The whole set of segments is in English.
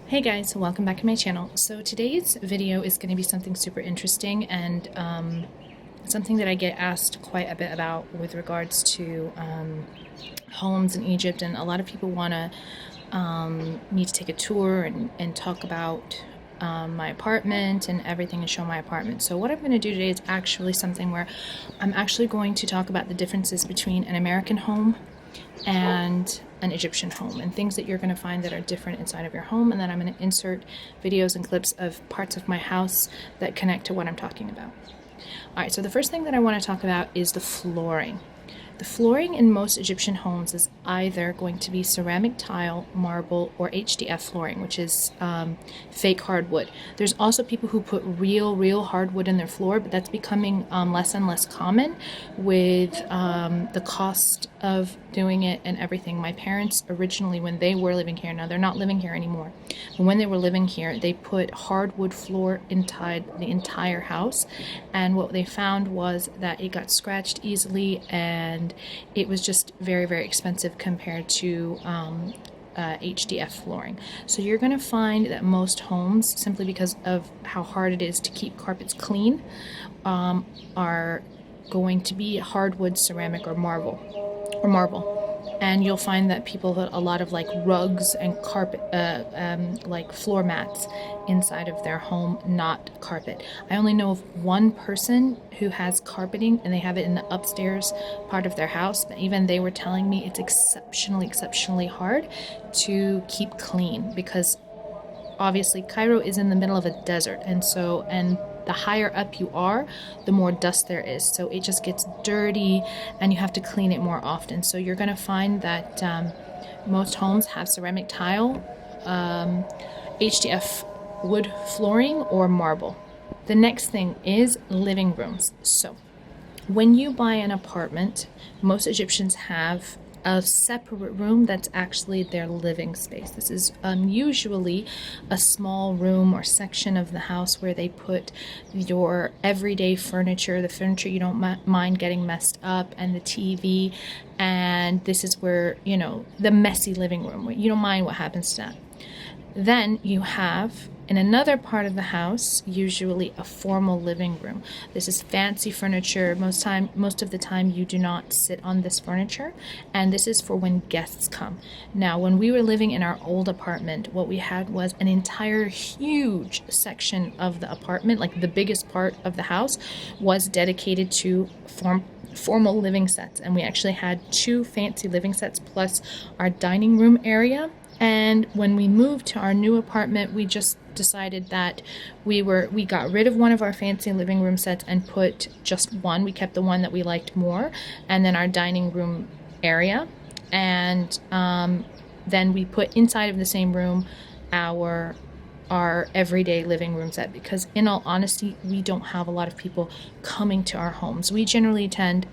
Hey guys, welcome back to my channel. So today's video is going to be something super interesting and something that I get asked quite a bit about with regards to homes in Egypt, and a lot of people want to me to take a tour and talk about my apartment and everything and show my apartment. So what I'm going to do today is actually something where I'm actually going to talk about the differences between an American home and an Egyptian home and things that you're going to find that are different inside of your home, and then I'm going to insert videos and clips of parts of my house that connect to what I'm talking about. Alright, so the first thing that I want to talk about is the flooring. The flooring in most Egyptian homes is either going to be ceramic tile, marble, or HDF flooring, which is fake hardwood. There's also people who put real hardwood in their floor, but that's becoming less and less common with the cost of doing it and everything. My parents originally, when they were living here, now they're not living here anymore, but when they were living here, they put hardwood floor inside the entire house, and what they found was that it got scratched easily and it was just very expensive compared to HDF flooring. So you're going to find that most homes, simply because of how hard it is to keep carpets clean, are going to be hardwood, ceramic, or marble. And you'll find that people put a lot of like rugs and carpet, like floor mats inside of their home, not carpet. I only know of one person who has carpeting, and they have it in the upstairs part of their house. But even they were telling me it's exceptionally hard to keep clean, because obviously Cairo is in the middle of a desert, and the higher up you are, the more dust there is. So it just gets dirty and you have to clean it more often. So you're going to find that most homes have ceramic tile, HDF wood flooring, or marble. The next thing is living rooms. So when you buy an apartment, most Egyptians have a separate room that's actually their living space. This is usually a small room or section of the house where they put your everyday furniture, the furniture you don't mind getting messed up, and the TV. And this is where, the messy living room, where you don't mind what happens to that. Then you have, in another part of the house, usually a formal living room. This is fancy furniture. Most of the time you do not sit on this furniture, and this is for when guests come. Now, when we were living in our old apartment, what we had was an entire huge section of the apartment, like the biggest part of the house, was dedicated to formal living sets. And we actually had 2 fancy living sets plus our dining room area. And when we moved to our new apartment, we just decided that we got rid of one of our fancy living room sets and put just one. We kept the one that we liked more, and then our dining room area. And then we put inside of the same room our everyday living room set, because in all honesty, we don't have a lot of people coming to our homes. We generally tend,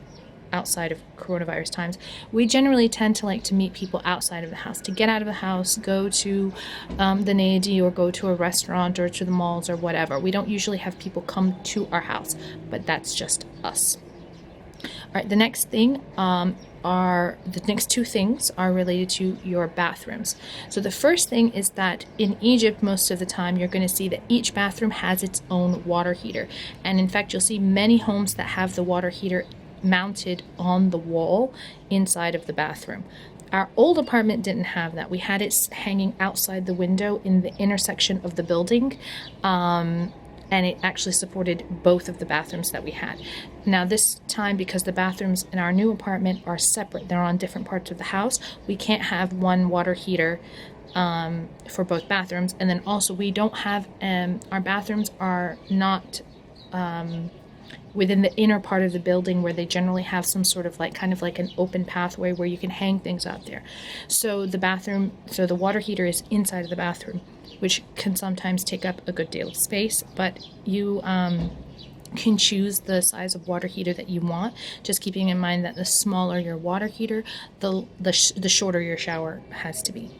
outside of coronavirus times, we generally tend to like to meet people outside of the house, to get out of the house, go to the Nadi, or go to a restaurant, or to the malls, or whatever. We don't usually have people come to our house, but that's just us. All right, the next 2 things are related to your bathrooms. So the first thing is that in Egypt, most of the time, you're going to see that each bathroom has its own water heater. And in fact, you'll see many homes that have the water heater mounted on the wall inside of the bathroom. Our old apartment didn't have that. We had it hanging outside the window in the intersection of the building, and it actually supported both of the bathrooms that we had. Now this time, because the bathrooms in our new apartment are separate, they're on different parts of the house, we can't have one water heater for both bathrooms. And then also we don't have, our bathrooms are not within the inner part of the building, where they generally have some sort of kind of like an open pathway where you can hang things out there. So the water heater is inside of the bathroom, which can sometimes take up a good deal of space, but you can choose the size of water heater that you want, just keeping in mind that the smaller your water heater, the shorter your shower has to be.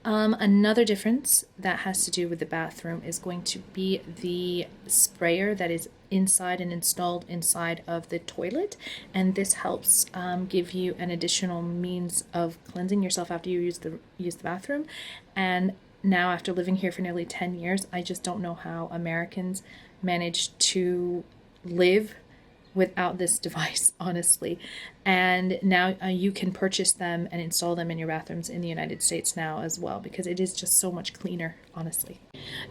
Another difference that has to do with the bathroom is going to be the sprayer that is inside and installed inside of the toilet, and this helps give you an additional means of cleansing yourself after you use the bathroom. And now, after living here for nearly 10 years, I just don't know how Americans manage to live without this device, honestly. And now you can purchase them and install them in your bathrooms in the United States now as well, because it is just so much cleaner, honestly.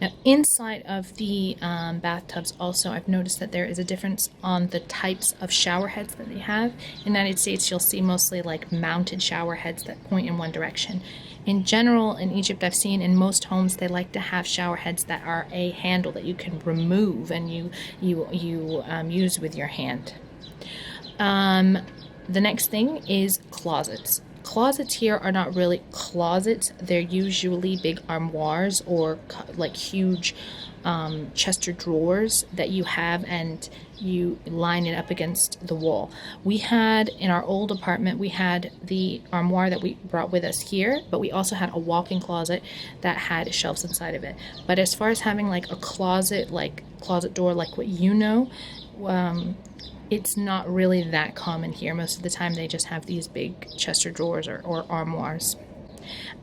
Now, inside of the bathtubs also, I've noticed that there is a difference on the types of shower heads that they have. In the United States, you'll see mostly like mounted shower heads that point in one direction. In general, in Egypt, I've seen in most homes they like to have shower heads that are a handle that you can remove and you use with your hand. The next thing is closets. Closets here are not really closets. They're usually big armoires or like huge Chester drawers that you have, and you line it up against the wall. We had, in our old apartment, we had the armoire that we brought with us here, but we also had a walk-in closet that had shelves inside of it. But as far as having like a closet door like what you know, it's not really that common here. Most of the time they just have these big Chester drawers or armoires.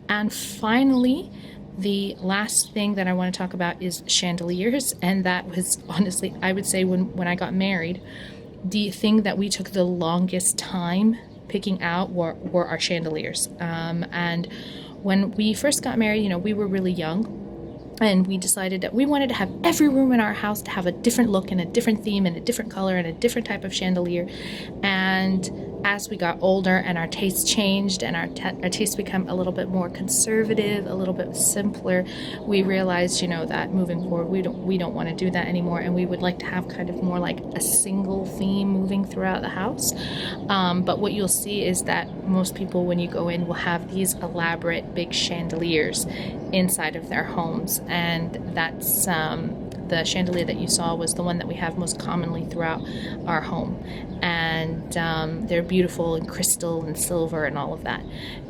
And finally, the last thing that I want to talk about is chandeliers, and that was honestly, I would say when I got married, the thing that we took the longest time picking out were our chandeliers. And when we first got married, we were really young, and we decided that we wanted to have every room in our house to have a different look and a different theme and a different color and a different type of chandelier. And as we got older and our tastes changed and our tastes become a little bit more conservative, a little bit simpler, we realized, that moving forward, we don't want to do that anymore, and we would like to have kind of more like a single theme moving throughout the house. But what you'll see is that most people, when you go in, will have these elaborate big chandeliers inside of their homes, and that's the chandelier that you saw was the one that we have most commonly throughout our home. And they're beautiful in crystal and silver and all of that.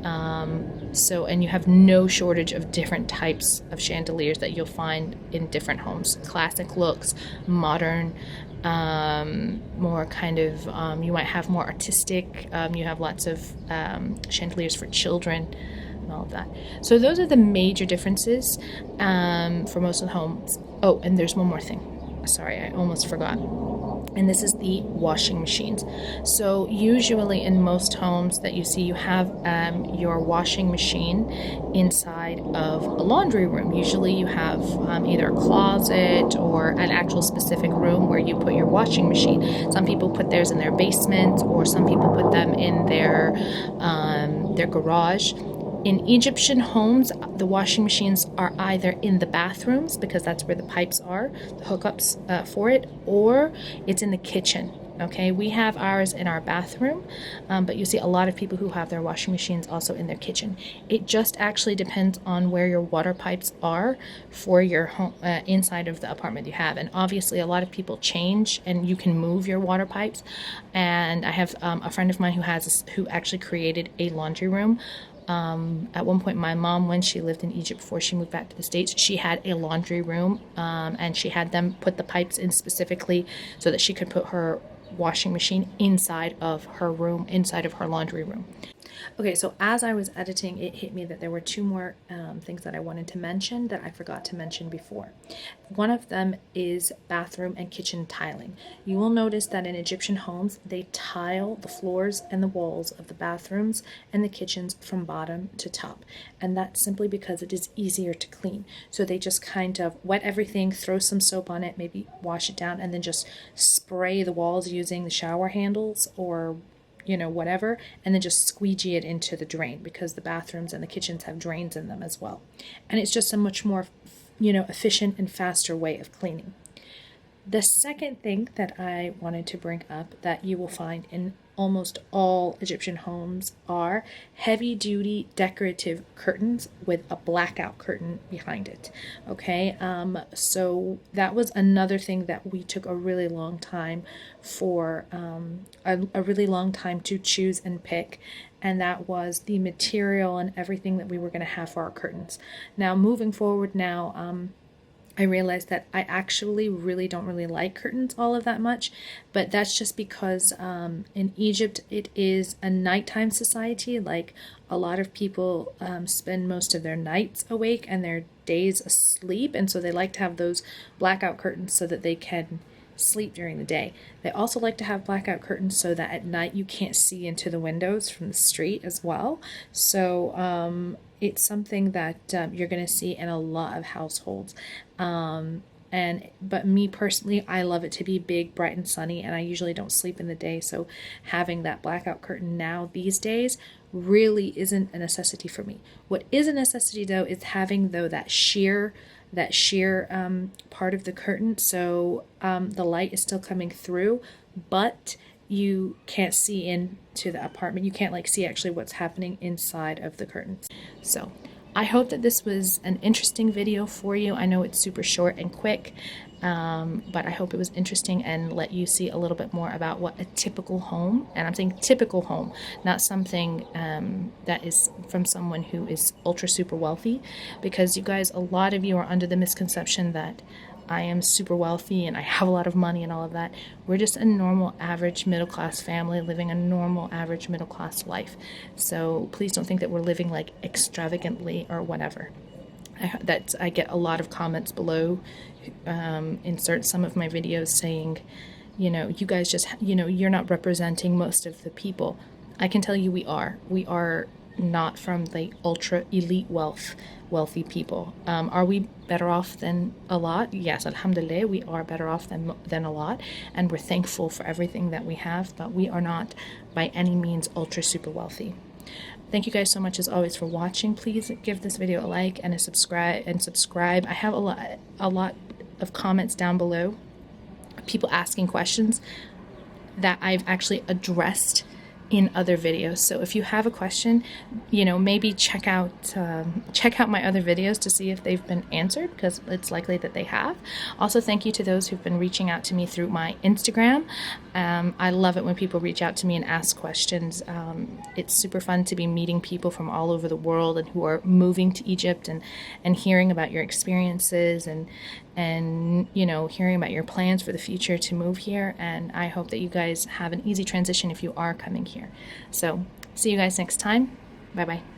And you have no shortage of different types of chandeliers that you'll find in different homes. Classic looks, modern, more kind of, you might have more artistic, you have lots of chandeliers for children, and all of that. So those are the major differences for most of the homes. Oh, and there's one more thing. Sorry, I almost forgot. And this is the washing machines. So usually in most homes that you see, you have your washing machine inside of a laundry room. Usually you have either a closet or an actual specific room where you put your washing machine. Some people put theirs in their basement, or some people put them in their garage. In Egyptian homes, the washing machines are either in the bathrooms, because that's where the pipes are, the hookups for it, or it's in the kitchen. Okay, we have ours in our bathroom, but you see a lot of people who have their washing machines also in their kitchen. It just actually depends on where your water pipes are for your home, inside of the apartment you have. And obviously a lot of people change, and you can move your water pipes. And I have a friend of mine who actually created a laundry room. At one point, my mom, when she lived in Egypt before she moved back to the States, she had a laundry room, and she had them put the pipes in specifically so that she could put her washing machine inside of her room, inside of her laundry room. Okay, so as I was editing, it hit me that there were two more things that I wanted to mention that I forgot to mention before. One of them is bathroom and kitchen tiling. You will notice that in Egyptian homes, they tile the floors and the walls of the bathrooms and the kitchens from bottom to top. And that's simply because it is easier to clean. So they just kind of wet everything, throw some soap on it, maybe wash it down, and then just spray the walls using the shower handles or whatever, and then just squeegee it into the drain, because the bathrooms and the kitchens have drains in them as well. And it's just a much more, efficient and faster way of cleaning. The second thing that I wanted to bring up that you will find in almost all Egyptian homes are heavy-duty decorative curtains with a blackout curtain behind it. Okay, so that was another thing that we took a really long time for, a really long time to choose and pick, and that was the material and everything that we were going to have for our curtains. Now, moving forward now, I realized that I actually really don't really like curtains all of that much, but that's just because in Egypt it is a nighttime society. Like, a lot of people spend most of their nights awake and their days asleep, and so they like to have those blackout curtains so that they can sleep during the day. They also like to have blackout curtains so that at night you can't see into the windows from the street as well. So it's something that you're going to see in a lot of households. But me personally, I love it to be big, bright, and sunny, and I usually don't sleep in the day, so having that blackout curtain now these days really isn't a necessity for me. What is a necessity though is having that sheer part of the curtain, so the light is still coming through, but you can't see into the apartment. You can't like see actually what's happening inside of the curtains. So I hope that this was an interesting video for you. I know it's super short and quick, but I hope it was interesting and let you see a little bit more about what a typical home, and I'm saying typical home, not something that is from someone who is ultra super wealthy, because you guys, a lot of you are under the misconception that I am super wealthy and I have a lot of money and all of that. We're just a normal, average, middle-class family living a normal, average, middle-class life. So please don't think that we're living like extravagantly or whatever. I get a lot of comments below insert some of my videos saying, you know, you guys just, you know, you're not representing most of the people. I can tell you we are. We are not from the ultra elite wealthy people. Are we better off than a lot? Yes, alhamdulillah, we are better off than a lot, and we're thankful for everything that we have, but we are not by any means ultra super wealthy. Thank you guys so much as always for watching. Please give this video a like and a subscribe. I have a lot of comments down below, people asking questions that I've actually addressed in other videos. So if you have a question, you know, maybe check out my other videos to see if they've been answered, because it's likely that they have. Also, thank you to those who've been reaching out to me through my Instagram. I love it when people reach out to me and ask questions. It's super fun to be meeting people from all over the world and who are moving to Egypt, and hearing about your experiences and you know, hearing about your plans for the future to move here. And I hope that you guys have an easy transition if you are coming here. So see you guys next time. Bye bye.